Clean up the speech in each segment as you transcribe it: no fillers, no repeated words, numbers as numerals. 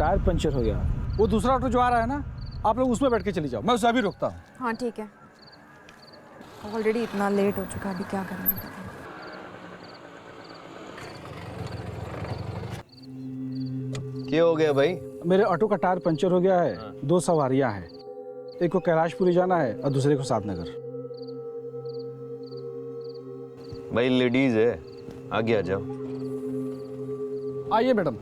Tyre puncture हो गया। वो दूसरा ऑटो जो आ रहा है ना, आप लोग उसमें बैठ के चली जाओ, मैं उसे अभी रोकता हूँ। हाँ ठीक है, ऑलरेडी इतना लेट हो चुका है, अभी क्या करेंगे पता नहीं। क्या हो गया भाई? मेरे ऑटो का टायर पंचर हो गया है। 2 सवारियां हैं, एक को कैलाशपुरी जाना है और दूसरे को सातनगर। भाई लेडीज है, आगे आ जाओ। आइए मैडम।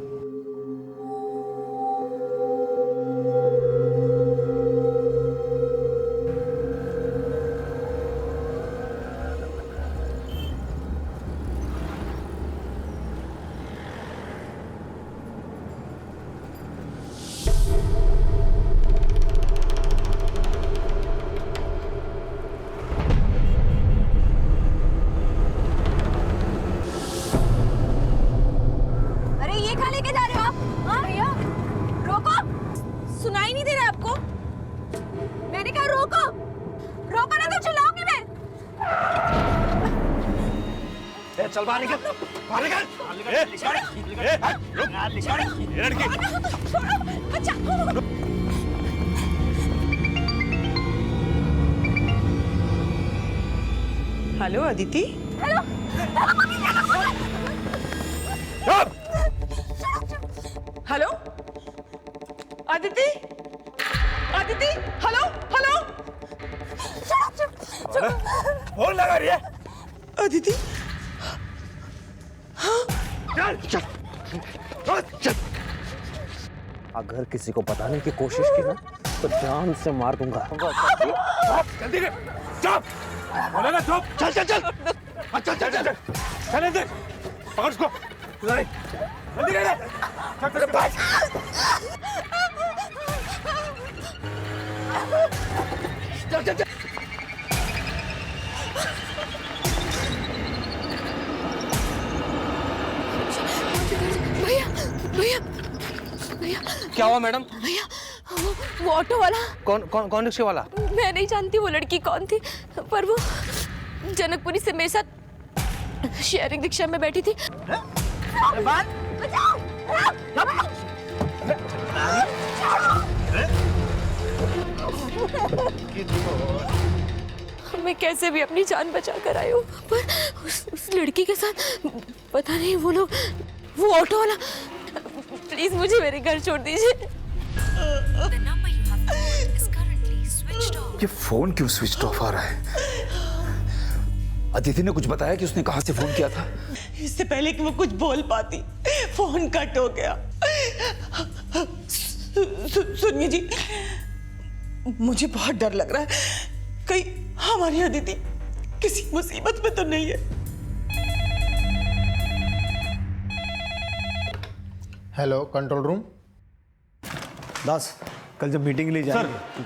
सुनाई नहीं दे रहा आपको? मैंने कहा रोको, रोको ना तो चिल्लाऊंगी मैं। चल बाहर निकल, बाहर निकल। लड़की अच्छा hello Aditi. Hello hello Aditi, Aditi, hello hello. Phone लगा रही है अदिति। चल चल चल। अगर किसी को बताने की कोशिश की ना तो जान से मार दूंगा। जल्दी कर, चुप बोलेगा चुप। चल चल चल चल चल चल चल दे, पकड़ उसको। जल्दी कर, चल तेरे पास। चल चल चल। भैया भैया भैया। क्या हुआ मैडम? भैया वो ऑटो वाला। कौन कौन कौन रिक्शे वाला? मैं नहीं जानती वो लड़की कौन थी, पर वो जनकपुरी से मेरे साथ शेयरिंग रिक्शा में बैठी थी। बचाओ! मैं कैसे भी अपनी जान बचा कर आई हूँ, पर उस लड़की के साथ पता नहीं वो लोग, वो ऑटो वाला। प्लीज मुझे मेरे घर छोड़ दीजिए। ये फोन क्यों स्विच ऑफ आ रहा है? अदिति ने कुछ बताया कि उसने कहां से फोन किया था? इससे पहले कि वो कुछ बोल पाती फोन कट हो गया। सुनिए जी, मुझे बहुत डर लग रहा है, कहीं हमारी अदिति किसी मुसीबत में तो नहीं है। Hello control room. दास, कल जब मीटिंग के लिए जाएंगे।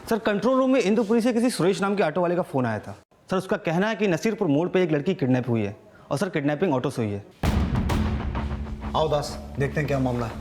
सर कंट्रोल रूम में इंदुपुरी से किसी सुरेश नाम के ऑटो वाले का फोन आया था। सर उसका कहना है कि नसीरपुर मोड़ पे एक लड़की किडनैप हुई है और सर किडनैपिंग ऑटो से हुई है। आओ दास, देखते हैं क्या मामला है।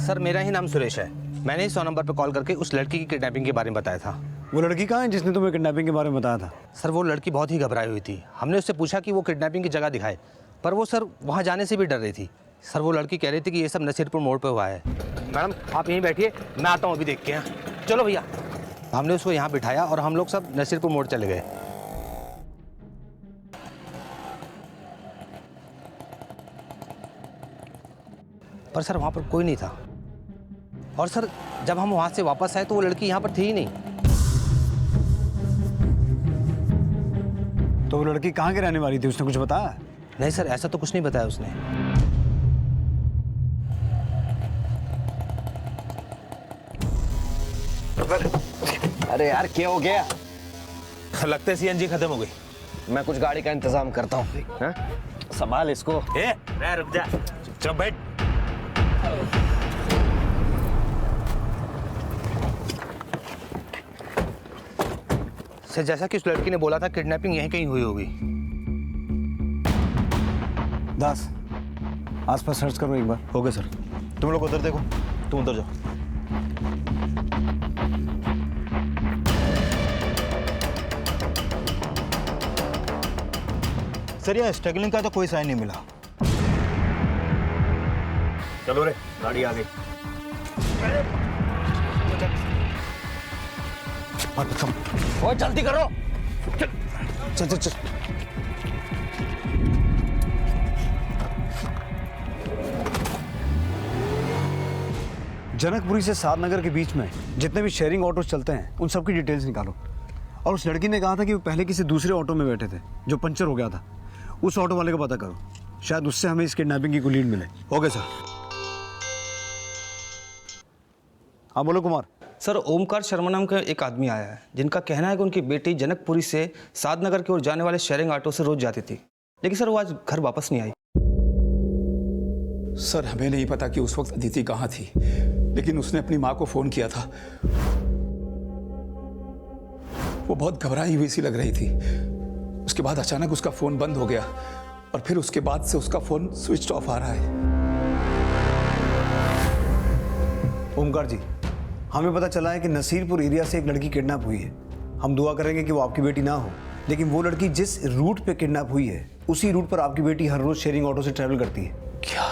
सर मेरा ही नाम सुरेश है। मैंने ही 100 नंबर पर कॉल करके उस लड़की की किडनैपिंग के बारे में बताया था। वो लड़की कहाँ है जिसने तुम्हें किडनैपिंग के बारे में बताया था? सर वो लड़की बहुत ही घबराई हुई थी। हमने उससे पूछा कि वो किडनैपिंग की जगह दिखाए, पर वो सर वहाँ जाने से भी डर रही थी। सर वो लड़की कह रही थी कि ये सब नसीरपुर मोड़ पे हुआ है। मैडम आप यहीं बैठिए, मैं आता हूँ अभी देख के। यहाँ चलो भैया। हमने उसको यहाँ बिठाया और हम लोग सब नसीरपुर मोड़ चले गए। पर सर वहाँ पर कोई नहीं था। और सर जब हम वहाँ से वापस आए तो वो लड़की यहाँ पर थी ही नहीं। तो वो लड़की कहाँ की रहने वाली थी, उसने कुछ बताया? नहीं सर, ऐसा तो कुछ नहीं बताया उसने। अरे यार क्या हो गया? लगता है सीएनजी खत्म हो गई। मैं कुछ गाड़ी का इंतजाम करता हूँ। संभाल इसको। रुक जा, चुप बैठ। सर जैसा कि उस लड़की ने बोला था किडनैपिंग यहीं कहीं हुई होगी। दास, आसपास सर्च करो एक बार। Okay sir. तुम लोग उधर देखो, तुम उधर जाओ। सर यहाँ स्ट्रगलिंग का तो कोई साइन नहीं मिला। चलो रे, गाड़ी आ गई। ओए जल्दी करो। चल चल चल। जनकपुरी से सादनगर के बीच में जितने भी शेयरिंग ऑटोस चलते हैं उन सब की डिटेल्स निकालो। और उस लड़की ने कहा था कि वो पहले किसी दूसरे ऑटो में बैठे थे जो पंचर हो गया था। उस ऑटो वाले का पता करो, शायद उससे हमें इस किडनैपिंग की कोई लीड मिले। Okay sir. हाँ बोलो कुमार। सर ओमकार शर्मा नाम का एक आदमी आया है जिनका कहना है कि उनकी बेटी जनकपुरी से सादनगर की ओर जाने वाले शेयरिंग ऑटो से रोज जाती थी, लेकिन सर वो आज घर वापस नहीं आई। सर हमें नहीं पता कि उस वक्त अदिति कहाँ थी, लेकिन उसने अपनी माँ को फोन किया था। वो बहुत घबराई हुई सी लग रही थी। उसके बाद अचानक उसका फोन बंद हो गया और फिर उसके बाद से उसका फोन स्विच ऑफ आ रहा है। ओमकार जी, हमें पता चला है कि नसीरपुर एरिया से एक लड़की किडनैप हुई है। हम दुआ करेंगे कि वो आपकी बेटी ना हो, लेकिन वो लड़की जिस रूट पे किडनैप हुई है उसी रूट पर आपकी बेटी हर रोज शेयरिंग ऑटो से ट्रैवल करती है। क्या?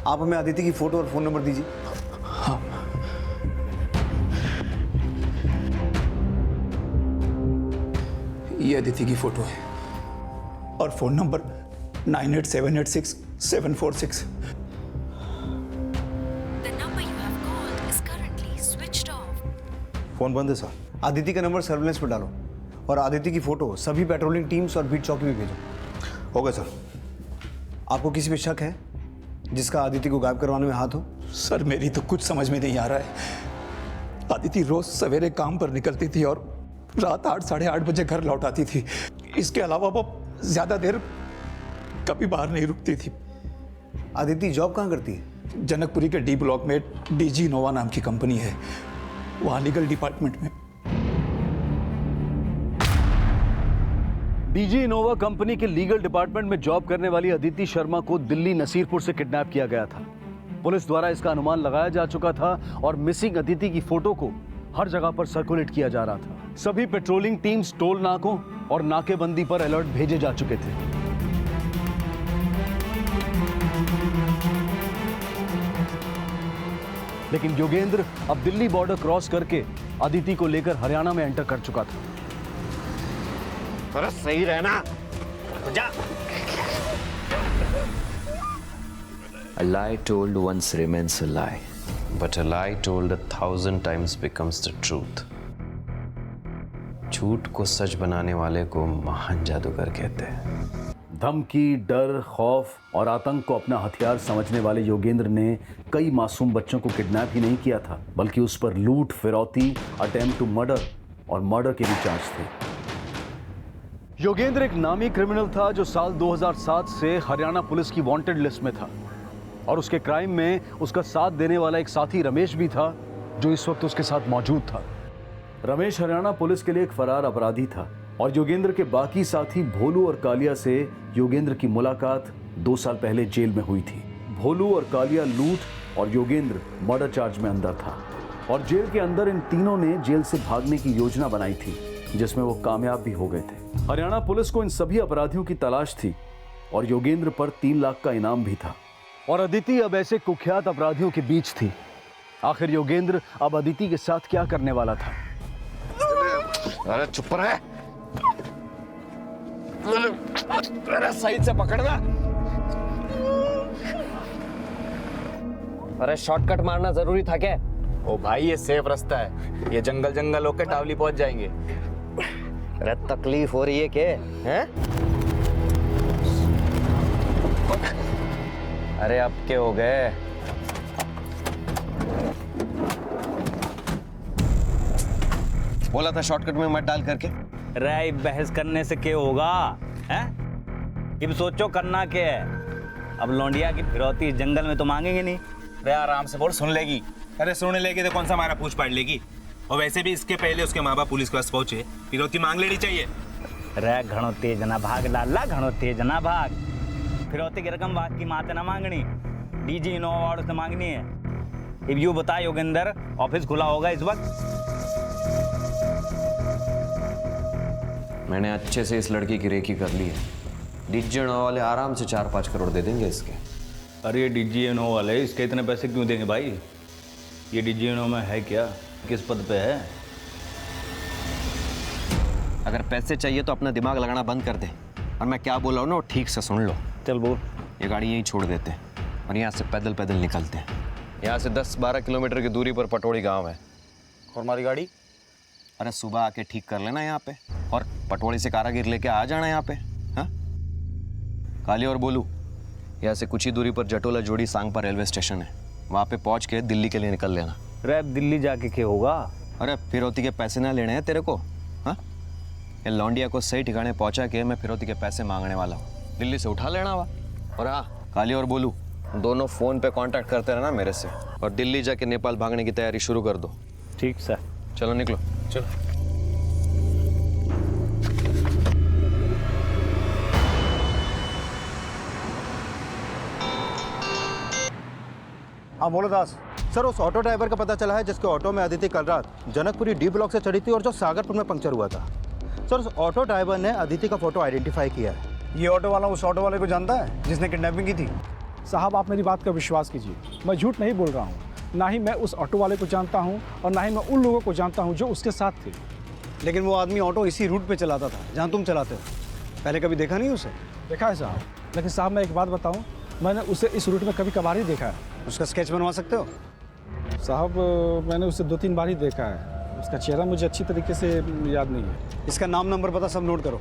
आप हमें अदिति की फोटो और फोन नंबर दीजिए। हाँ। ये अदिति की फोटो है और फोन नंबर 98786746। फोन बंद है सर। अदिति का नंबर सर्विलेंस पर डालो और अदिति की फोटो सभी पेट्रोलिंग टीम्स और बीट चौकी में भेजो। Okay sir. आपको किसी पे शक है जिसका अदिति को गायब करवाने में हाथ हो? सर मेरी तो कुछ समझ में नहीं आ रहा है। अदिति रोज सवेरे काम पर निकलती थी और रात 8 साढ़े 8 बजे घर लौट आती थी। इसके अलावा वो ज्यादा देर कभी बाहर नहीं रुकती थी। अदिति जॉब कहाँ करती है? जनकपुरी के डी ब्लॉक में डीजी इनोवा नाम की कंपनी है, वहाँ लीगल डिपार्टमेंट में। डीजी इनोवा कंपनी के लीगल डिपार्टमेंट में जॉब करने वाली अदिति शर्मा को दिल्ली नसीरपुर से किडनैप किया गया था। पुलिस द्वारा इसका अनुमान लगाया जा चुका था और मिसिंग अदिति की फोटो को हर जगह पर सर्कुलेट किया जा रहा था। सभी पेट्रोलिंग टीम्स टोल नाकों और नाकेबंदी पर अलर्ट भेजे जा चुके थे। लेकिन योगेंद्र अब दिल्ली बॉर्डर क्रॉस करके अदिति को लेकर हरियाणा में एंटर कर चुका था। अरे सही रहना जा। A lie told once remains a lie, but a lie told 1,000 times becomes the truth. झूठ को सच बनाने वाले को महान जादूगर कहते हैं। धमकी, डर, खौफ और आतंक को अपना हथियार समझने वाले योगेंद्र ने कई मासूम बच्चों को किडनैप ही नहीं किया था, बल्कि उस पर लूट, फिरौती, अटेम्प्ट टू मर्डर और मर्डर के भी चार्ज थे। योगेंद्र एक नामी क्रिमिनल था जो साल 2007 से हरियाणा पुलिस की वांटेड लिस्ट में था और उसके क्राइम में उसका साथ देने वाला एक साथी रमेश भी था जो इस वक्त उसके साथ मौजूद था। रमेश हरियाणा पुलिस के लिए एक फरार अपराधी था और योगेंद्र के बाकी साथी भोलू और कालिया से योगेंद्र की मुलाकात 2 साल पहले जेल में हुई थी। भोलू और कालिया लूट और योगेंद्र मर्डर चार्ज में अंदर था और जेल के अंदर इन तीनों ने जेल से भागने की योजना बनाई थी जिसमें वो कामयाब भी हो गए थे। हरियाणा पुलिस को इन सभी अपराधियों की तलाश थी और योगेंद्र पर 3 लाख का इनाम भी था और अदिति अब ऐसे कुख्यात अपराधियों के बीच थी। आखिर योगेंद्र अब अदिति के साथ क्या करने वाला था? अरे चुप रहे। अरे सही से पकड़ना। अरे शॉर्टकट मारना जरूरी था क्या? ओ भाई ये सेफ रास्ता है, ये जंगल जंगल होकर टावली पहुंच जाएंगे। अरे तकलीफ हो रही है क्या? हैं? अरे अब क्या हो गए? बोला था शॉर्टकट में मत डाल करके। राय बहस करने से क्या होगा? हैं? अब सोचो करना क्या है। अब लौंडिया की फिरौती जंगल में तो मांगेंगे नहीं। अरे आराम से बोल, सुन लेगी। अरे सुन लेगी तो कौन सा हमारा पूछ पाड़ लेगी। और वैसे भी इसके पहले उसके माँ बाप पुलिस के पास पहुंचे, फिरौती मांग लेनी चाहिए। रे घणो तेज ना भाग लाला, घणो तेज ना भाग। फिरौती की रकम बात की माते ना मांगनी, डीजी इनोवा वालों से मांगनी है। अब यू बता योगेंद्र, ऑफिस खुला होगा इस वक्त? मैंने अच्छे से इस लड़की की रेकी कर ली है। डीजी इनोवा वाले आराम से 4-5 करोड़ दे देंगे इसके। अरे ये डीजी इनोवा वाले इसके इतने पैसे क्यों देंगे भाई? ये डीजी इनोवा में है क्या? किस पद पे है? अगर पैसे चाहिए तो अपना दिमाग लगाना बंद कर दे, और मैं क्या बोल रहा हूँ ना वो ठीक से सुन लो। चल बोल। ये गाड़ी यहीं छोड़ देते हैं और यहाँ से पैदल पैदल निकलते हैं। यहाँ से 10-12 किलोमीटर की दूरी पर पटोड़ी गांव है। और हमारी गाड़ी? अरे सुबह आके ठीक कर लेना यहाँ पे, और पटोड़ी से कारागिर लेके आ जाना यहाँ पे। हाँ, काली और बोलू, यहाँ से कुछ ही दूरी पर जटोला जोड़ी सांगपा रेलवे स्टेशन है, वहाँ पे पहुँच के दिल्ली के लिए निकल लेना। अरे दिल्ली जाके क्या होगा? अरे फिरौती के पैसे ना लेने हैं तेरे को? हाँ, ये लौंडिया को सही ठिकाने पहुँचा के मैं फिरौती के पैसे मांगने वाला हूँ, दिल्ली से उठा लेना हुआ। और हाँ, काली और बोलू दोनों फ़ोन पे कांटेक्ट करते रहना मेरे से, और दिल्ली जाके नेपाल भागने की तैयारी शुरू कर दो। ठीक सर। चलो निकलो। चलो। हाँ बोलो दास। सर, उस ऑटो ड्राइवर का पता चला है जिसके ऑटो में अदिति कल रात जनकपुरी डी ब्लॉक से चढ़ी थी और जो सागरपुर में पंक्चर हुआ था। सर, उस ऑटो ड्राइवर ने अदिति का फोटो आइडेंटिफाई किया है। ये ऑटो वाला उस ऑटो वाले को जानता है जिसने किडनैपिंग की थी? साहब, आप मेरी बात का विश्वास कीजिए, मैं झूठ नहीं बोल रहा हूँ। ना ही मैं उस ऑटो वाले को जानता हूँ और ना ही मैं उन लोगों को जानता हूँ जो उसके साथ थे। लेकिन वो आदमी ऑटो इसी रूट पे चलाता था जहाँ तुम चलाते हो। पहले कभी देखा नहीं उसे? देखा है साहब, लेकिन साहब मैं एक बात बताऊँ, मैंने उसे इस रूट में कभी कभार ही देखा है। उसका स्केच बनवा सकते हो? साहब, मैंने उसे 2-3 बार ही देखा है, उसका चेहरा मुझे अच्छी तरीके से याद नहीं है। इसका नाम नंबर पता सब नोट करो,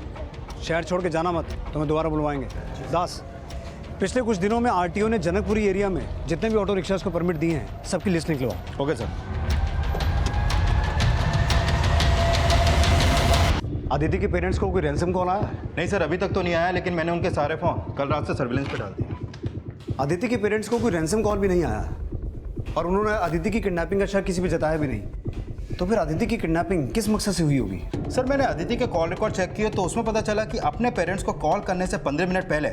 शहर छोड़ के जाना मत, तुम्हें दोबारा बुलवाएंगे। दास, पिछले कुछ दिनों में आरटीओ ने जनकपुरी एरिया में जितने भी ऑटो रिक्शास को परमिट दिए हैं सबकी लिस्ट निकलवाओ। Okay sir. अदिति के पेरेंट्स को कोई रैंसम कॉल आया? नहीं सर, अभी तक तो नहीं आया, लेकिन मैंने उनके सारे फ़ोन कल रात से सर्विलेंस पे डाल दिए। अदिति के पेरेंट्स को कोई रैंसम कॉल भी नहीं आया और उन्होंने अदिति की किडनैपिंग का शक किसी भी जताया भी नहीं। तो फिर अदिति की किडनैपिंग किस मकसद से हुई होगी? सर, मैंने अदिति के कॉल रिकॉर्ड चेक किए तो उसमें पता चला कि अपने पेरेंट्स को कॉल करने से 15 मिनट पहले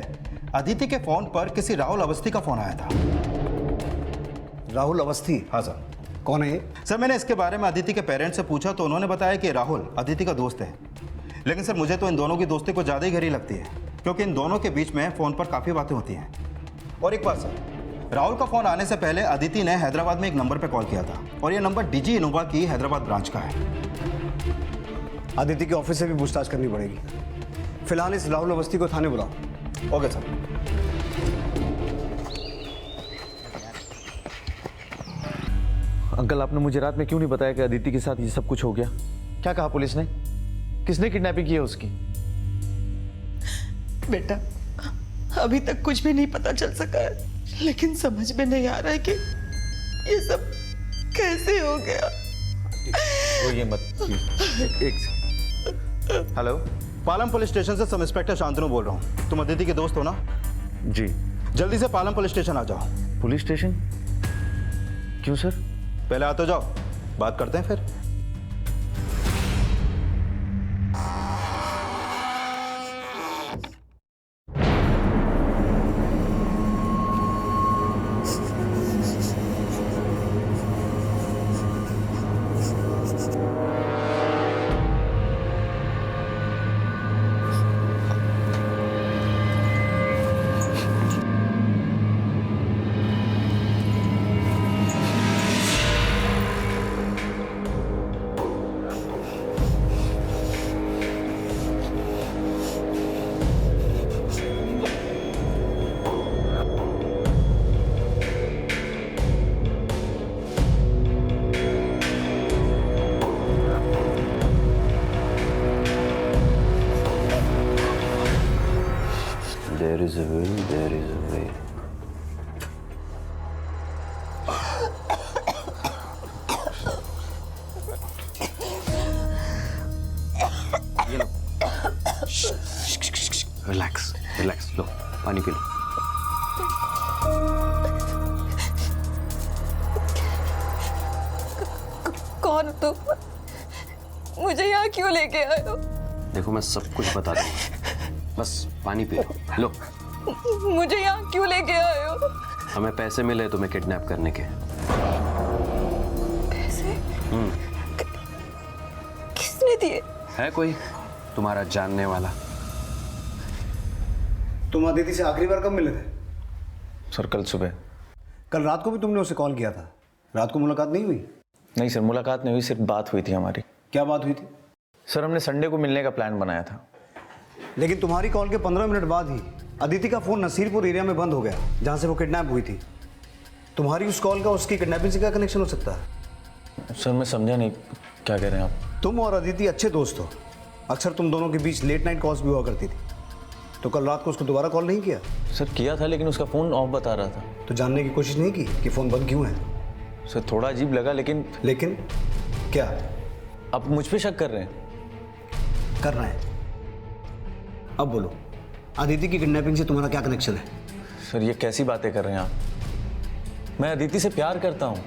अदिति के फ़ोन पर किसी राहुल अवस्थी का फ़ोन आया था। राहुल अवस्थी? हाँ सर। कौन है ये? सर, मैंने इसके बारे में अदिति के पेरेंट्स से पूछा तो उन्होंने बताया कि राहुल अदिति का दोस्त है। लेकिन सर, मुझे तो इन दोनों की दोस्ती को ज़्यादा ही गहरी लगती है, क्योंकि इन दोनों के बीच में फ़ोन पर काफ़ी बातें होती हैं। और एक बात सर, राहुल का फ़ोन आने से पहले अदिति ने हैदराबाद में एक नंबर पर कॉल किया था, और यह नंबर डीजी इनोवा की हैदराबाद ब्रांच का है। अदिति के ऑफिस से भी पूछताछ करनी पड़ेगी। फिलहाल इस राहुल अवस्थी को थाने बुलाओ। Okay sir. अंकल, आपने मुझे रात में क्यों नहीं बताया कि अदिति के साथ ये सब कुछ हो गया? क्या कहा पुलिस ने? किसने किडनैपिंग की है उसकी? बेटा, अभी तक कुछ भी नहीं पता चल सका है, लेकिन समझ में नहीं आ रहा है कि ये सब कैसे हो गया। ये मत एक हेलो, पालम पुलिस स्टेशन से सब इंस्पेक्टर शांतनु बोल रहा हूँ। तुम अदिति के दोस्त हो ना? जी। जल्दी से पालम पुलिस स्टेशन आ जाओ। Police station? क्यों सर? पहले आ तो जाओ, बात करते हैं फिर। There is a will, there is a way. Relax relax, लो पानी पी लो। कौन हो तुम? मुझे यहाँ क्यों लेके आए हो? देखो, मैं सब कुछ बता दूंगा, बस पानी पी लो। लो मुझे यहाँ क्यों लेके आए हो? हमें पैसे मिले तुम्हें किडनैप करने के। पैसे? किसने दिए? है कोई तुम्हारा जानने वाला? तुम अदिति से आखिरी बार कब मिले थे? सर कल सुबह। कल रात को भी तुमने उसे कॉल किया था। रात को मुलाकात नहीं हुई? नहीं सर, मुलाकात नहीं हुई, सिर्फ बात हुई थी हमारी। क्या बात हुई थी? सर हमने संडे को मिलने का प्लान बनाया था। लेकिन तुम्हारी कॉल के 15 मिनट बाद ही अदिति का फोन नसीरपुर एरिया में बंद हो गया, जहां से वो किडनैप हुई थी। तुम्हारी उस कॉल का उसकी किडनैपिंग से क्या कनेक्शन हो सकता है? सर मैं समझा नहीं, क्या कह रहे हैं आप? तुम और अदिति अच्छे दोस्त हो, अक्सर तुम दोनों के बीच लेट नाइट कॉल्स भी हुआ करती थी। तो कल रात को उसको दोबारा कॉल नहीं किया? सर किया था, लेकिन उसका फ़ोन ऑफ बता रहा था। तो जानने की कोशिश नहीं की कि फ़ोन बंद क्यों है? सर थोड़ा अजीब लगा, लेकिन क्या आप मुझ पे शक कर रहे हैं? कर रहे हैं। अब बोलो, अदिति की किडनैपिंग से तुम्हारा क्या कनेक्शन है? सर ये कैसी बातें कर रहे हैं आप? मैं अदिति से प्यार करता हूँ।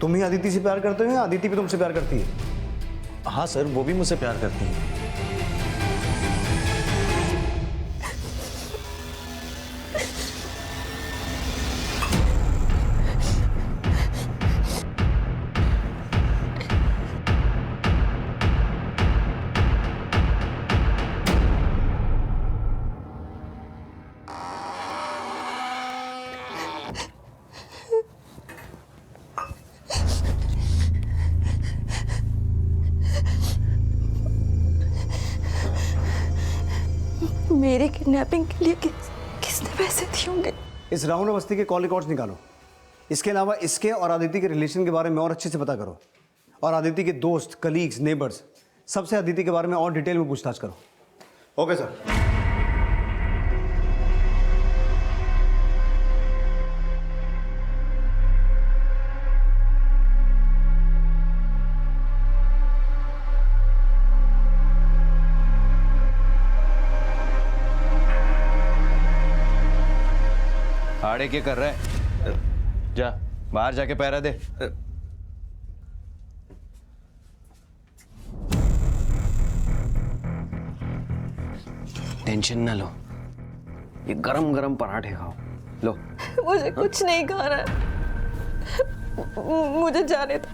तुम ही अदिति से प्यार करते हो या अदिति भी तुमसे प्यार करती है? हाँ सर, वो भी मुझसे प्यार करती है। मेरे किडनैपिंग के लिए किसने पैसे दिए होंगे? इस राहुल अवस्थी के कॉल रिकॉर्ड्स निकालो। इसके अलावा इसके और अदिति के रिलेशन के बारे में और अच्छे से पता करो, और अदिति के दोस्त, कलीग्स, नेबर्स, सबसे अदिति के बारे में और डिटेल में पूछताछ करो। Okay sir. आड़े क्या कर रहा है? जा बाहर जाके पहरा दे। टेंशन ना लो, ये गरम गरम पराठे खाओ। लो। मुझे कुछ नहीं खाना है, मुझे जाने दो।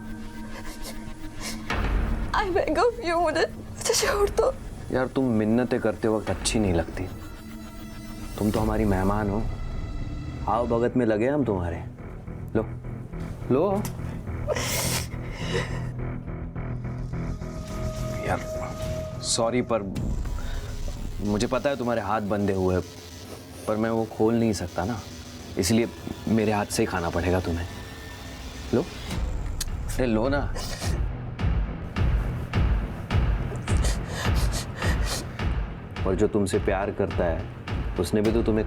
आई बेग ऑफ यू, मुझे छोड़ दो। यार तुम मिन्नतें करते वक्त अच्छी नहीं लगती। तुम तो हमारी मेहमान हो, आओ भगत में लगे हम तुम्हारे। लो लो। यार सॉरी, पर मुझे पता है तुम्हारे हाथ बंधे हुए, पर मैं वो खोल नहीं सकता ना, इसलिए मेरे हाथ से ही खाना पड़ेगा तुम्हें। लो, अरे लो ना। और जो तुमसे प्यार करता है उसने भी तो तुम्हें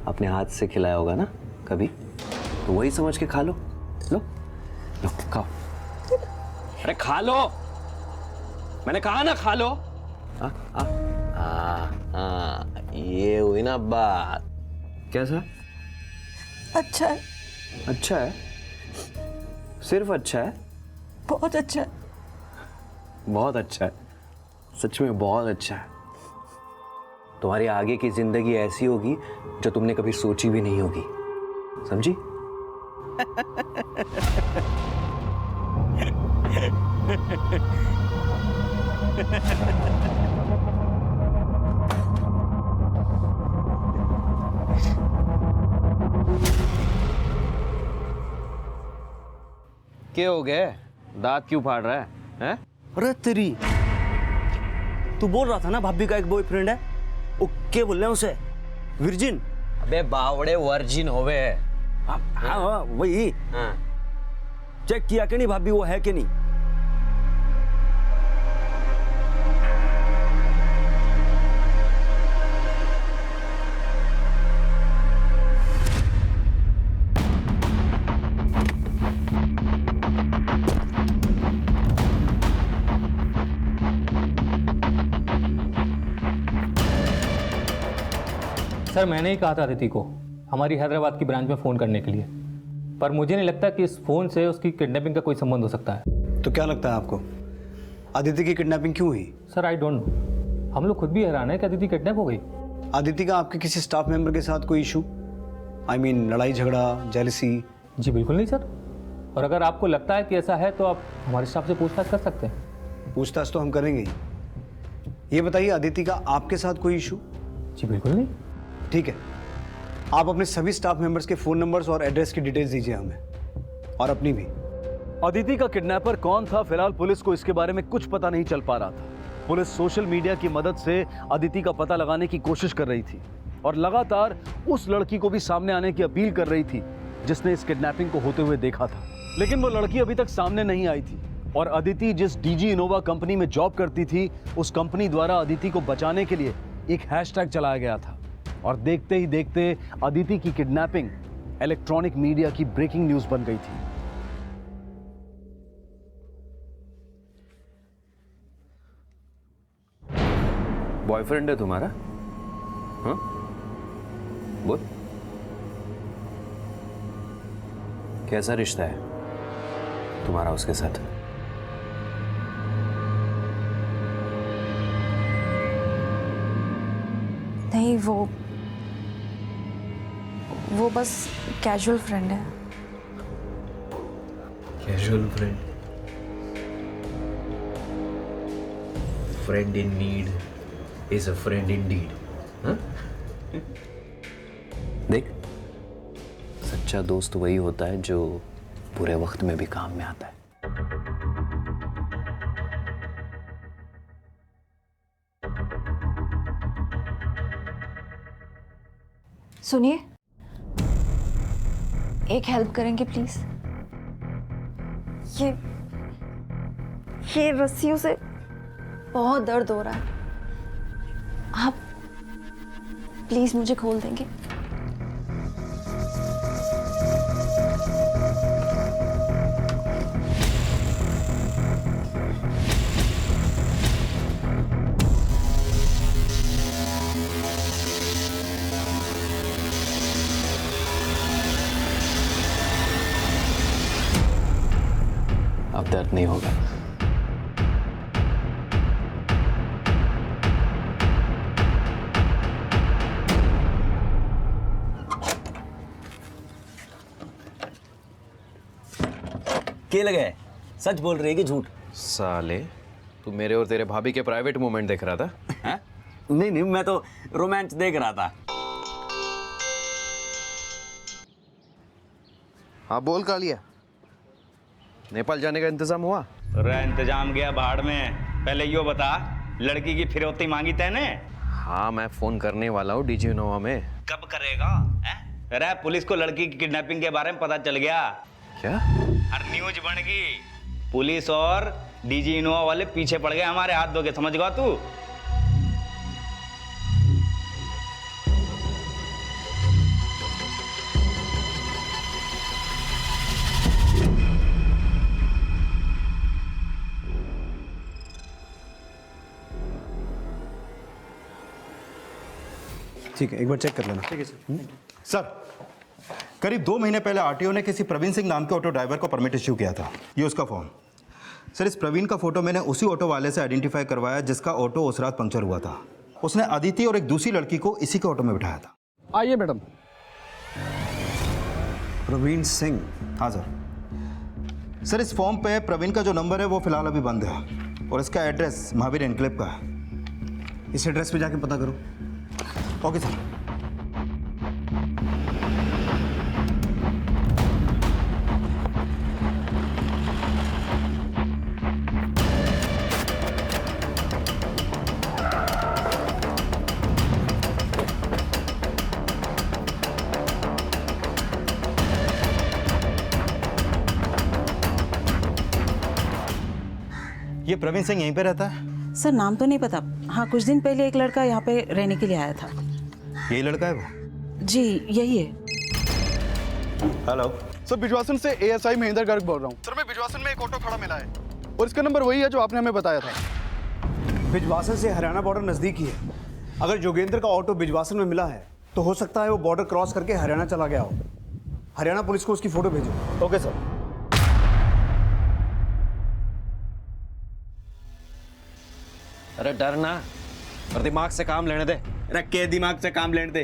अपने हाथ से खिलाया होगा ना कभी, तो वही समझ के खा लो। लो लो खाओ। अरे खा लो, मैंने कहा ना खा लो। ये हुई ना बात। कैसा? अच्छा है। अच्छा है? सिर्फ अच्छा है? बहुत अच्छा है। बहुत अच्छा है, सच में बहुत अच्छा है। तुम्हारी आगे की जिंदगी ऐसी होगी जो तुमने कभी सोची भी नहीं होगी, समझी? क्या हो गए? दांत क्यों फाड़ रहा है? हैं? अरे तेरी, तू बोल रहा था ना भाभी का एक बॉयफ्रेंड है, वो क्या बोल रहे हैं उसे? वर्जिन? अबे बावड़े, वर्जिन होवे। हाँ वही। हाँ। चेक किया कि नहीं भाभी वो है कि नहीं? सर मैंने ही कहा था अदिति को हमारी हैदराबाद की ब्रांच में फ़ोन करने के लिए, पर मुझे नहीं लगता कि इस फ़ोन से उसकी किडनैपिंग का कोई संबंध हो सकता है। तो क्या लगता है आपको, अदिति की किडनैपिंग क्यों हुई? सर आई डोंट नो, हम लोग खुद भी हैरान है कि अदिति किडनैप हो गई। आदिति का आपके किसी स्टाफ मेंबर के साथ कोई इशू, आई मीन लड़ाई झगड़ा, जेलसी? जी बिल्कुल नहीं सर, और अगर आपको लगता है कि ऐसा है तो आप हमारे स्टाफ से पूछताछ कर सकते हैं। पूछताछ तो हम करेंगे ही। ये बताइए आदिति का आपके साथ कोई इशू? जी बिल्कुल नहीं। ठीक है, आप अपने सभी स्टाफ मेंबर्स के फ़ोन नंबर्स और एड्रेस की डिटेल्स दीजिए हमें, और अपनी भी। अदिति का किडनैपर कौन था, फिलहाल पुलिस को इसके बारे में कुछ पता नहीं चल पा रहा था। पुलिस सोशल मीडिया की मदद से अदिति का पता लगाने की कोशिश कर रही थी और लगातार उस लड़की को भी सामने आने की अपील कर रही थी जिसने इस किडनैपिंग को होते हुए देखा था। लेकिन वो लड़की अभी तक सामने नहीं आई थी और अदिति जिस डीजी इनोवा कंपनी में जॉब करती थी, उस कंपनी द्वारा अदिति को बचाने के लिए एक हैशटैग चलाया गया था और देखते ही देखते अदिति की किडनैपिंग इलेक्ट्रॉनिक मीडिया की ब्रेकिंग न्यूज बन गई थी। बॉयफ्रेंड है तुम्हारा? हाँ, बोल, कैसा रिश्ता है तुम्हारा उसके साथ? नहीं, वो बस कैजुअल फ्रेंड है। Casual friend? Friend in need is a friend Indeed. हाँ? देख, सच्चा दोस्त वही होता है जो बुरे वक्त में भी काम में आता है। सुनिए, एक हेल्प करेंगे प्लीज? ये रस्सियों से बहुत दर्द हो रहा है, आप प्लीज मुझे खोल देंगे? अब दर्द नहीं होगा। क्या लगे? सच बोल रही है कि झूठ? साले, तू मेरे और तेरे भाभी के प्राइवेट मोमेंट देख रहा था? है? नहीं, मैं तो रोमांच देख रहा था। हाँ बोल कालिया, नेपाल जाने का इंतजाम हुआ? अरे इंतजाम गया भाड़ में। पहले यो बता, लड़की की फिरौती मांगी तैने? हाँ, मैं फोन करने वाला हूँ डीजी इनोवा में। कब करेगा? अरे पुलिस को लड़की की किडनैपिंग के बारे में पता चल गया। क्या? अरे न्यूज बन गई। पुलिस और डीजी इनोवा वाले पीछे पड़ गए हमारे हाथ धो के, समझ गया तू? ठीक है, एक बार चेक कर लेना। ठीक है सर। सर, करीब 2 महीने पहले आरटीओ ने किसी प्रवीण सिंह नाम के ऑटो ड्राइवर को परमिट इश्यू किया था। ये उसका फॉर्म। सर, इस प्रवीण का फोटो मैंने उसी ऑटो वाले से आइडेंटिफाई करवाया जिसका ऑटो उस रात पंक्चर हुआ था। उसने अदिति और एक दूसरी लड़की को इसी के ऑटो में बिठाया था। आइए मैडम। प्रवीण सिंह? हाँ सर। सर, इस फॉर्म पे प्रवीण का जो नंबर है वो फिलहाल अभी बंद है और इसका एड्रेस महावीर एनक्लेव का है। इस एड्रेस पे जाके पता करो। Okay sir. ये प्रवीण सिंह यहीं पे रहता है? सर नाम तो नहीं पता। हाँ, कुछ दिन पहले एक लड़का यहाँ पे रहने के लिए आया था। यही लड़का है वो? जी यही है। हेलो सर, बिजवासन से एएसआई महेंद्र गर्ग बोल रहा हूँ। सर, मैं बिजवासन में एक ऑटो खड़ा मिला है और इसका नंबर वही है जो आपने हमें बताया था। बिजवासन से हरियाणा बॉर्डर नज़दीक ही है। अगर जोगेंद्र का ऑटो बिजवासन में मिला है तो हो सकता है वो बॉर्डर क्रॉस करके हरियाणा चला गया हो। हरियाणा पुलिस को उसकी फ़ोटो भेजो। Okay sir. अरे डरना, और दिमाग से काम लेने दे। रख के दिमाग से काम लेने दे।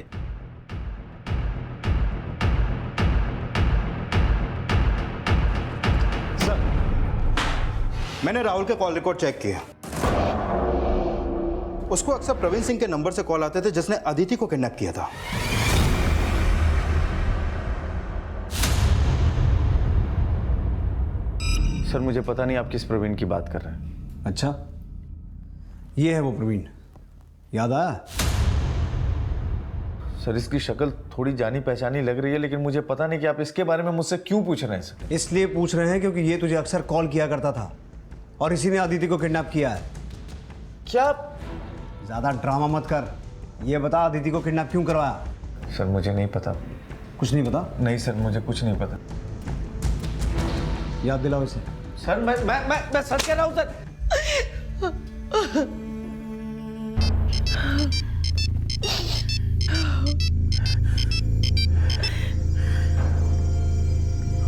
सर, मैंने राहुल के कॉल रिकॉर्ड चेक किया। उसको अक्सर प्रवीण सिंह के नंबर से कॉल आते थे जिसने अदिति को किडनैप किया था। सर मुझे पता नहीं आप किस प्रवीण की बात कर रहे हैं। अच्छा, ये है वो प्रवीण, याद आया? सर इसकी शक्ल थोड़ी जानी पहचानी लग रही है, लेकिन मुझे पता नहीं कि आप इसके बारे में मुझसे क्यों पूछ रहे हैं सर। इसलिए पूछ रहे हैं क्योंकि ये तुझे अक्सर कॉल किया करता था और इसी ने अदिति को किडनैप किया है। क्या? ज्यादा ड्रामा मत कर, ये बता अदिति को किडनैप क्यों करवाया? सर मुझे नहीं पता। कुछ नहीं पता? नहीं सर, मुझे कुछ नहीं पता। याद दिलाओ इसे। सर मैं सच कह रहा हूं सर।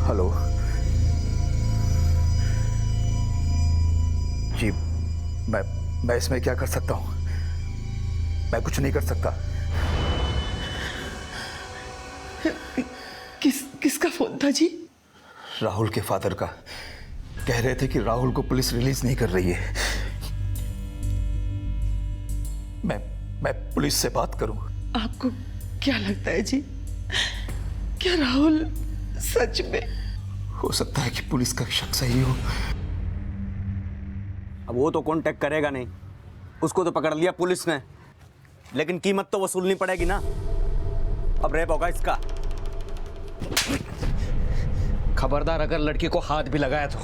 हेलो जी, मैं इसमें क्या कर सकता हूं? मैं कुछ नहीं कर सकता। किसका फोन था जी? राहुल के फादर का। कह रहे थे कि राहुल को पुलिस रिलीज नहीं कर रही है। मैं पुलिस से बात करूं? आपको क्या लगता है जी, क्या राहुल सच में? हो सकता है कि पुलिस का शक सही हो। अब वो तो कांटेक्ट करेगा नहीं, उसको तो पकड़ लिया पुलिस ने, लेकिन कीमत तो वसूलनी पड़ेगी ना। अब रेप होगा इसका। खबरदार अगर लड़की को हाथ भी लगाया तो।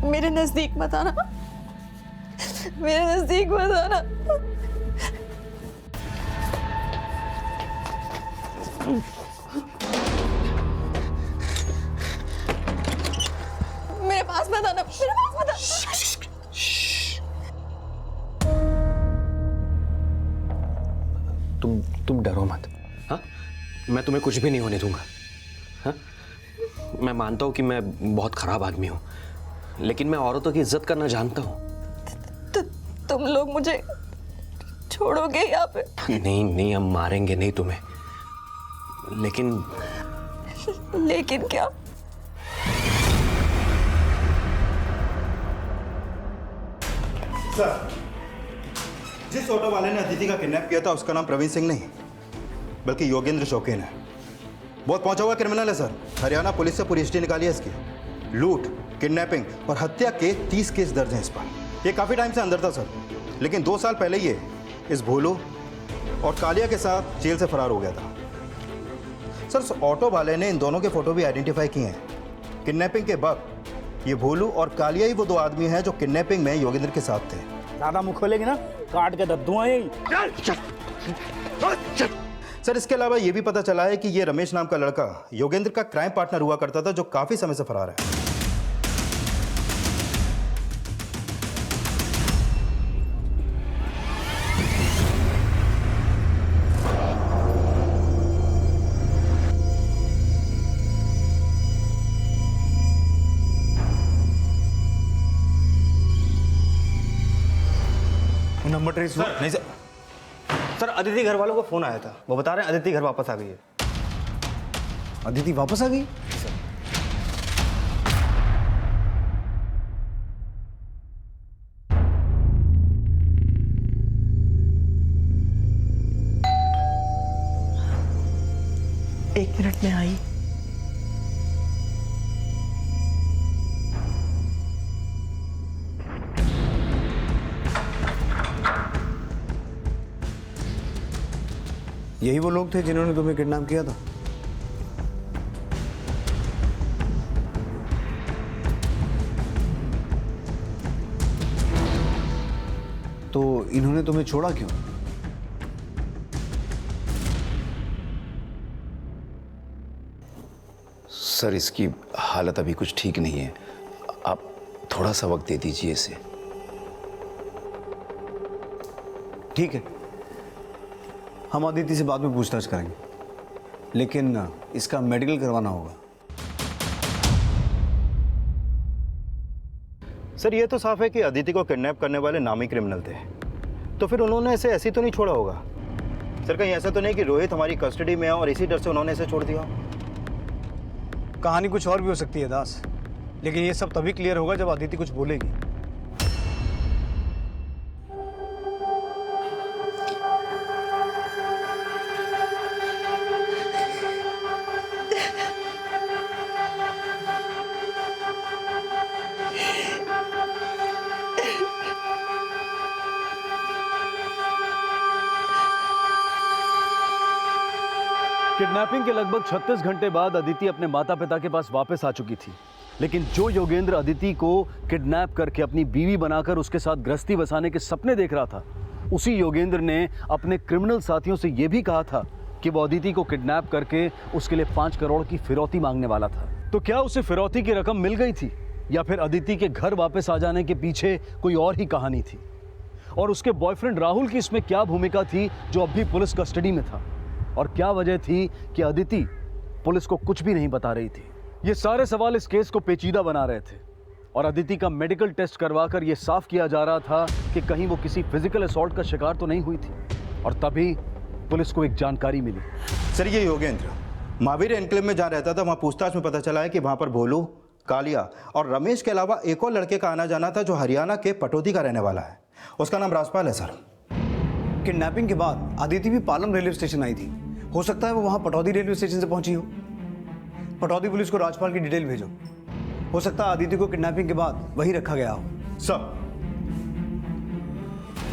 मेरे नजदीक मत आना, मेरे नजदीक मत आना। मेरे पास मत आना, मेरे पास मत आना। तुम डरो मत। हाँ, मैं तुम्हें कुछ भी नहीं होने दूंगा। हाँ, मैं मानता हूं कि मैं बहुत खराब आदमी हूं, लेकिन मैं औरतों की इज्जत करना जानता हूं। तुम लोग मुझे छोड़ोगे यहाँ पे? नहीं, हम मारेंगे नहीं तुम्हें, लेकिन क्या? सर, जिस ऑटो वाले ने अदिति का किडनैप किया था उसका नाम प्रवीण सिंह नहीं बल्कि योगेंद्र शौकीन है। बहुत पहुंचा हुआ क्रिमिनल है सर। हरियाणा पुलिस से पूरी हिस्ट्री निकाली है इसकी। लूट, किडनैपिंग और हत्या के 30 केस दर्ज हैं इस पर। ये काफ़ी टाइम से अंदर था सर, लेकिन 2 साल पहले ये इस भोलू और कालिया के साथ जेल से फरार हो गया था। सर, उस ऑटो वाले ने इन दोनों के फोटो भी आइडेंटिफाई किए हैं। किडनैपिंग के वक्त ये भोलू और कालिया ही वो 2 आदमी हैं जो किडनैपिंग में योगेंद्र के साथ थे। ज़्यादा मुँह खोलेगी ना, काट के दद्दू यही। सर, इसके अलावा ये भी पता चला है कि ये रमेश नाम का लड़का योगेंद्र का क्राइम पार्टनर हुआ करता था, जो काफी समय से फरार है। नंबर ट्रेस हुआ? नहीं सर, अदिति घर वालों को फोन आया था, वो बता रहे हैं अदिति घर वापस आ गई है। अदिति वापस आ गई? एक मिनट में आई। यही वो लोग थे जिन्होंने तुम्हें किडनैप किया था? तो इन्होंने तुम्हें छोड़ा क्यों? सर, इसकी हालत अभी कुछ ठीक नहीं है, आप थोड़ा सा वक्त दे दीजिए इसे। ठीक है, हम अदिति से बाद में पूछताछ करेंगे, लेकिन इसका मेडिकल करवाना होगा। सर ये तो साफ है कि अदिति को किडनैप करने वाले नामी क्रिमिनल थे, तो फिर उन्होंने इसे ऐसे तो नहीं छोड़ा होगा। सर कहीं ऐसा तो नहीं कि रोहित हमारी कस्टडी में है और इसी डर से उन्होंने इसे छोड़ दिया? कहानी कुछ और भी हो सकती है दास, लेकिन ये सब तभी क्लियर होगा जब अदिति कुछ बोलेगी। किडनैपिंग के लगभग 36 घंटे बाद अदिति अपने माता पिता के पास वापस आ चुकी थी, लेकिन जो योगेंद्र अदिति को किडनैप करके अपनी बीवी बनाकर उसके साथ गृहस्थी बसाने के सपने देख रहा था, उसी योगेंद्र ने अपने क्रिमिनल साथियों से यह भी कहा था कि वो अदिति को किडनैप करके उसके लिए 5 करोड़ की फिरौती मांगने वाला था। तो क्या उसे फिरौती की रकम मिल गई थी, या फिर अदिति के घर वापस आ जाने के पीछे कोई और ही कहानी थी? और उसके बॉयफ्रेंड राहुल की इसमें क्या भूमिका थी जो अब भी पुलिस कस्टडी में था? और क्या वजह थी कि अदिति पुलिस को कुछ भी नहीं बता रही थी? ये सारे सवाल इस केस को पेचीदा बना रहे थे, और अदिति का मेडिकल टेस्ट करवाकर यह साफ किया जा रहा था कि कहीं वो किसी फिजिकल असॉल्ट का शिकार तो नहीं हुई थी। और तभी पुलिस को एक जानकारी मिली। सर ये योगेंद्र महावीर एनक्लेव में जहाँ रहता था, वहाँ पूछताछ में पता चला है कि वहाँ पर भोलू, कालिया और रमेश के अलावा एक और लड़के का आना जाना था जो हरियाणा के पटौदी का रहने वाला है। उसका नाम राजपाल है। सर किडनैपिंग के बाद अदिति भी पालम रेलवे स्टेशन आई थी, हो सकता है वो वहां पटौदी रेलवे स्टेशन से पहुंची हो। पटौदी पुलिस को राजपाल की डिटेल भेजो, हो सकता है अदिति को किडनैपिंग के बाद वहीं रखा गया हो। सर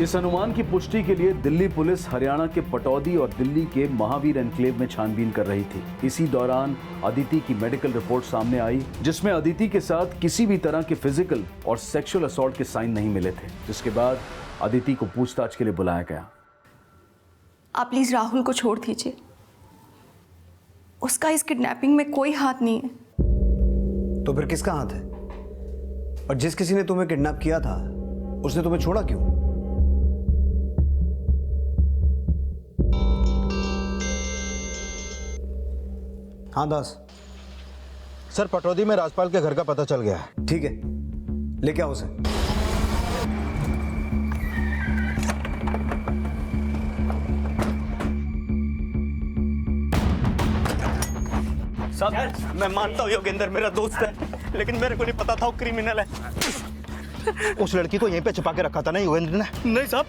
इस अनुमान की पुष्टि के लिए दिल्ली पुलिस हरियाणा के पटौदी और दिल्ली के महावीर एनक्लेव में छानबीन कर रही थी। इसी दौरान अदिति की मेडिकल रिपोर्ट सामने आई, जिसमें अदिति के साथ किसी भी तरह के फिजिकल और सेक्सुअल असॉल्ट के साइन नहीं मिले थे। जिसके बाद अदिति को पूछताछ के लिए बुलाया गया। आप प्लीज राहुल को छोड़ दीजिए, उसका इस किडनैपिंग में कोई हाथ नहीं है। तो फिर किसका हाथ है? और जिस किसी ने तुम्हें किडनैप किया था उसने तुम्हें छोड़ा क्यों? हाँ दास। सर पटौदी में राजपाल के घर का पता चल गया है। ठीक है, लेके आओ उसे। साहब मैं मानता हूँ योगेंद्र मेरा दोस्त है, लेकिन मेरे को नहीं पता था वो क्रिमिनल है। उस लड़की को यहीं पे छुपा के रखा था ना योगेंद्र ने? नहीं साहब,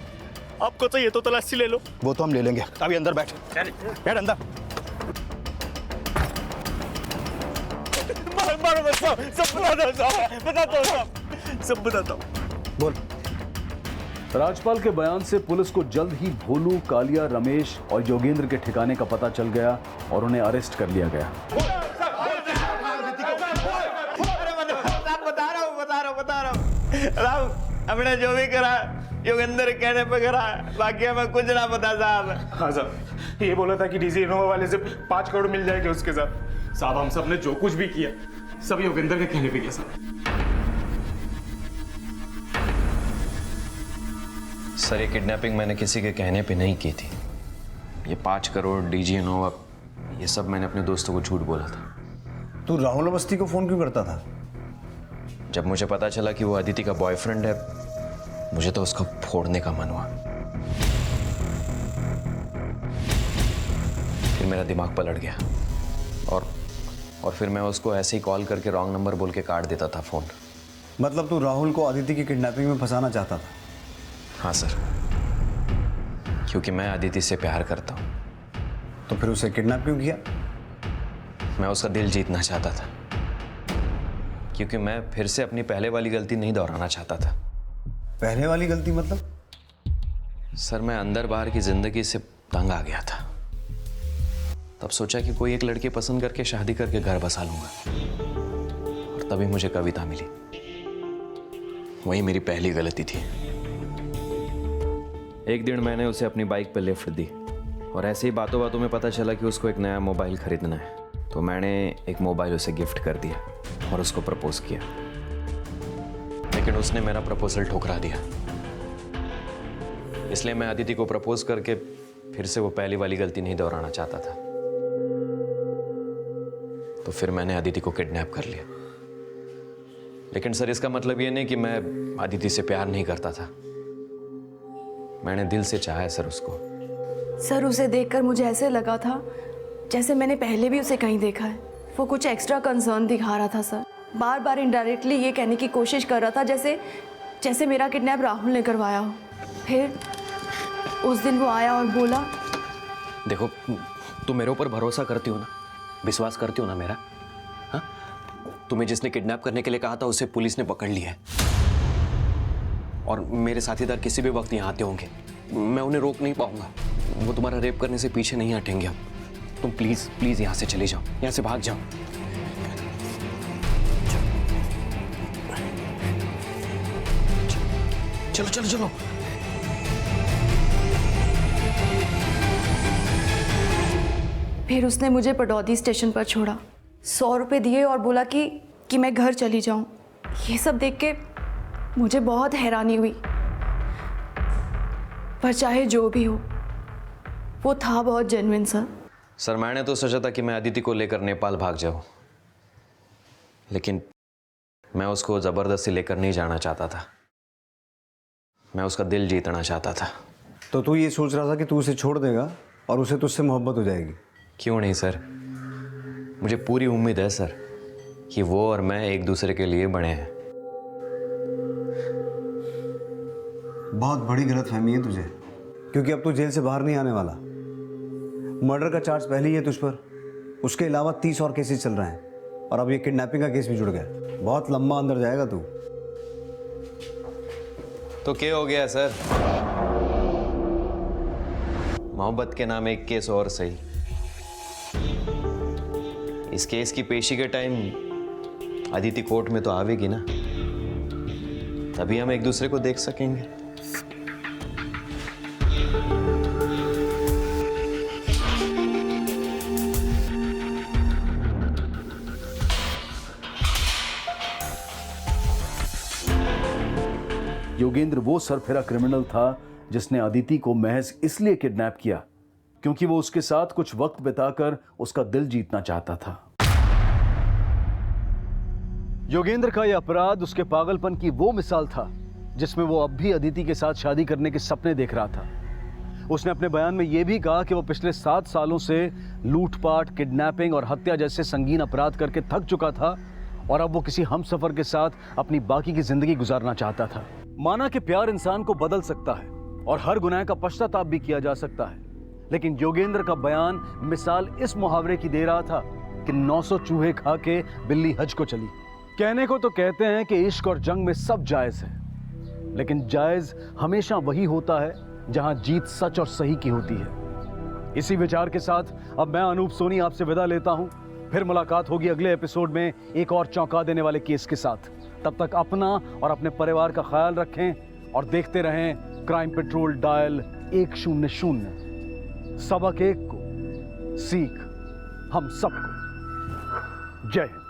आपको चाहिए तो तलाशी ले लो। वो तो हम ले लेंगे, अभी अंदर बैठ। बैठ अंदर। सब बताता हूँ। बोल। राजपाल के बयान से पुलिस को जल्द ही भोलू, कालिया, रमेश और योगेंद्र के ठिकाने का पता चल गया और उन्हें अरेस्ट कर लिया गया। बता रहा हूँ राहुल, हमने जो भी करा योगेंद्र कहने पे करा, बाकी हमें कुछ ना पता साहब। हाँ साहब, ये बोला था कि डीजी इनोवा वाले से 5 करोड़ मिल जाएंगे उसके साथ। साहब हम सब ने जो कुछ भी किया सब योगेंद्र के कहने पे किया साहब। सर ये किडनैपिंग मैंने किसी के कहने पे नहीं की थी। ये 5 करोड़, डीजी इनोवा, ये सब मैंने अपने दोस्तों को झूठ बोला था। तू राहुल अवस्थी को फोन क्यों करता था? जब मुझे पता चला कि वो अदिति का बॉयफ्रेंड है, मुझे तो उसको फोड़ने का मन हुआ। फिर मेरा दिमाग पलट गया और फिर मैं उसको ऐसे ही कॉल करके रॉन्ग नंबर बोल के काट देता था फोन। मतलब तू राहुल को अदिति की किडनैपिंग में फंसाना चाहता था? हाँ सर, क्योंकि मैं अदिति से प्यार करता हूँ। तो फिर उसे किडनैप क्यों किया? मैं उसका दिल जीतना चाहता था, क्योंकि मैं फिर से अपनी पहले वाली गलती नहीं दोहराना चाहता था। पहले वाली गलती मतलब? सर मैं अंदर बाहर की जिंदगी से तंग आ गया था। तब सोचा कि कोई एक लड़की पसंद करके शादी करके घर बसा लूंगा, और तभी मुझे कविता मिली। वही मेरी पहली गलती थी। एक दिन मैंने उसे अपनी बाइक पर लिफ्ट दी और ऐसे ही बातों बातों में पता चला कि उसको एक नया मोबाइल खरीदना है, तो मैंने एक मोबाइल उसे गिफ्ट कर दिया और उसको प्रपोज किया। लेकिन उसने मेरा प्रपोजल ठुकरा दिया, इसलिए मैं अदिति को प्रपोज करके फिर से वो पहली वाली गलती नहीं दोहराना चाहता था। तो फिर मैंने अदिति को किडनैप कर लिया। लेकिन सर, इसका मतलब ये नहीं कि मैं अदिति से प्यार नहीं करता था। मैंने दिल से चाहा है सर उसको। सर, उसे देखकर मुझे ऐसे लगा था जैसे मैंने पहले भी उसे कहीं देखा है। वो कुछ एक्स्ट्रा कंसर्न दिखा रहा था सर, बार बार इनडायरेक्टली ये कहने की कोशिश कर रहा था जैसे मेरा किडनैप राहुल ने करवाया हो। फिर उस दिन वो आया और बोला, देखो, तुम मेरे ऊपर भरोसा करती हो ना, विश्वास करती हो ना मेरा? हाँ, तुम्हें जिसने किडनैप करने के लिए कहा था उसे पुलिस ने पकड़ लिया है और मेरे साथीदार किसी भी वक्त यहाँ आते होंगे, मैं उन्हें रोक नहीं पाऊंगा। वो तुम्हारा रेप करने से पीछे नहीं हटेंगे। अब तुम प्लीज प्लीज यहाँ से चले जाओ, यहाँ से भाग जाओ। चलो चलो चलो। फिर उसने मुझे पटौदी स्टेशन पर छोड़ा, 100 रुपये दिए और बोला कि मैं घर चली जाऊं। ये सब देख के मुझे बहुत हैरानी हुई, पर चाहे जो भी हो, वो था बहुत जेन्युइन सर। सर, मैंने तो सोचा था कि मैं अदिति को लेकर नेपाल भाग जाऊं, लेकिन मैं उसको जबरदस्ती लेकर नहीं जाना चाहता था। मैं उसका दिल जीतना चाहता था। तो तू ये सोच रहा था कि तू उसे छोड़ देगा और उसे तुझसे मोहब्बत हो जाएगी? क्यों नहीं सर, मुझे पूरी उम्मीद है सर कि वो और मैं एक दूसरे के लिए बने हैं। बहुत बड़ी गलतफहमी है तुझे, क्योंकि अब तू जेल से बाहर नहीं आने वाला। मर्डर का चार्ज पहले ही है तुझ पर, उसके अलावा 30 और केसेस चल रहे हैं और अब ये किडनैपिंग का केस भी जुड़ गया। बहुत लंबा अंदर जाएगा तू। तो क्या हो गया सर? मोहब्बत के नाम एक केस और सही। इस केस की पेशी के टाइम अदिति कोर्ट में तो आवेगी ना, तभी हम एक दूसरे को देख सकेंगे। योगेंद्र वो सरफिरा क्रिमिनल था जिसने अदिति को महज इसलिए किडनैप किया क्योंकि वो उसके साथ कुछ वक्त बिताकर उसका दिल जीतना चाहता था। योगेंद्र का यह अपराध उसके पागलपन की वो मिसाल था जिसमें वो अब भी अदिति के साथ शादी करने के सपने देख रहा था। उसने अपने बयान में यह भी कहा कि वो पिछले 7 सालों से लूटपाट, किडनैपिंग और हत्या जैसे संगीन अपराध करके थक चुका था और अब वो किसी हमसफर के साथ अपनी बाकी की जिंदगी गुजारना चाहता था। माना कि प्यार इंसान को बदल सकता है और हर गुनाह का पश्चाताप भी किया जा सकता है, लेकिन योगेंद्र का बयान मिसाल इस मुहावरे की दे रहा था कि 900 चूहे खा के बिल्ली हज को चली। कहने को तो कहते हैं कि इश्क और जंग में सब जायज है, लेकिन जायज हमेशा वही होता है जहां जीत सच और सही की होती है। इसी विचार के साथ अब मैं अनूप सोनी आपसे विदा लेता हूं। फिर मुलाकात होगी अगले एपिसोड में एक और चौंका देने वाले केस के साथ। तब तक अपना और अपने परिवार का ख्याल रखें और देखते रहें क्राइम पेट्रोल डायल 100। सबक एक को, सीख हम सबको। जय हिंद।